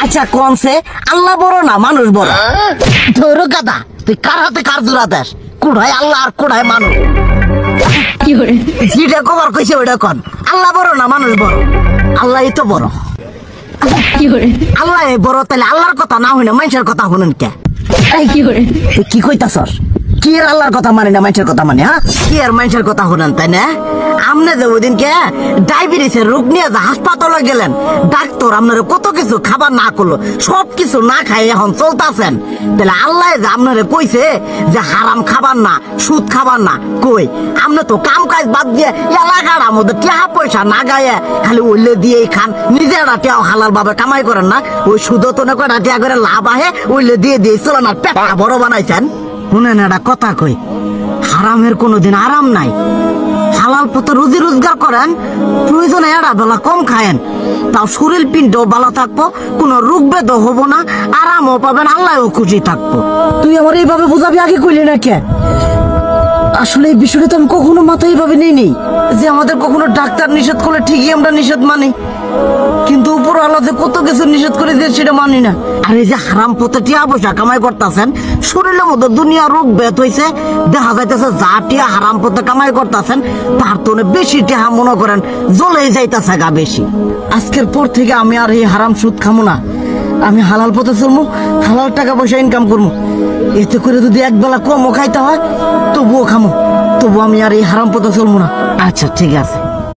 আচ্ছা কোনছে আল্লাহ বড় না মানুষ বড়? ধরো গাদা, তুই কার হাতে কার জোড়া দেশ? কুড়ায় আল্লাহ আর কুড়ায় মানুষ। যেটা কবার কইছে ওইটা কন। আল্লাহ বড় না মানুষ বড়? আল্লাহই তো বড়। আল্লাহ বড়, তাহলে আল্লাহর কথা না হইনা মানুষের কথা শুনেন কে? তুই কি কইতাছস? কি আর আল্লাহর কথা মানে না মানুষের কথা মানে? হ্যাঁ, কি আর মানুষের কথা শুনেন তাই না? আমনে যে ওই দিনকে ডায়াবেটিসের রোগ নিয়ে যে হাসপাতালে গেলেন, ডাক্তার আপনার কত কিছু খাবার না করলো, সব কিছু না খাই এখন চলতেছেন। তাহলে আল্লাহ যে আপনারে কইছে যে হারাম খাবার না, সুদ খাবার না, কই আপনি তো কাম কাজ বাদ দিয়ে এলাকার মধ্যে টাকা পয়সা না গায়ে খালি ওইলে দিয়েই খান, নিজেরা টিয়াও হালাল ভাবে কামাই করেন না, ওই সুদও তো না কটা টিয়া করে লাভ আহে ওইলে দিয়ে দিয়ে চলে না, পেটটা বড় বানাইছেন। শুনেন একটা কথা কই, হারামের কোনোদিন আরাম নাই। হালাল পথে রুজি রোজগার করেন, প্রয়োজনে এড়া বেলা কম খায়েন, তাও শরীর পিণ্ডও ভালো থাকবো, কোনো রোগ বেদও হবো না, আরামও পাবেন, আল্লাহও খুশি থাকবো। তুই আমার এইভাবে বুঝাবি আগে কইলি না কে? আসলে এই বিষয়টা তো আমি কখনো মাথায় এইভাবে নেই যে আমাদের কখনো ডাক্তার নিষেধ করলে ঠিকই আমরা নিষেধ মানি, কিন্তু উপর আল্লাহ যে কত কিছু নিষেধ করে দিয়ে সেটা মানি না। আর এই যে হারাম পথে টিয়া পয়সা কামাই করতেছেন, শরীরের মধ্যে দুনিয়া রোগ বেত হয়েছে, দেখা যাইতেছে যা টিয়া হারাম পথে কামাই করতেছেন তার তো বেশি টিয়া মনে করেন জ্বলে যাইতেছে গা বেশি। আজকের পর থেকে আমি আর এই হারাম সুদ খামো না, আমি হালাল পথে চলবো, হালাল টাকা পয়সা ইনকাম করবো। এতে করে যদি একবেলা কমও খাইতে হয় তবুও খামো, তবু আমি আর এই হারাম পথে চলবো না। আচ্ছা ঠিক আছে।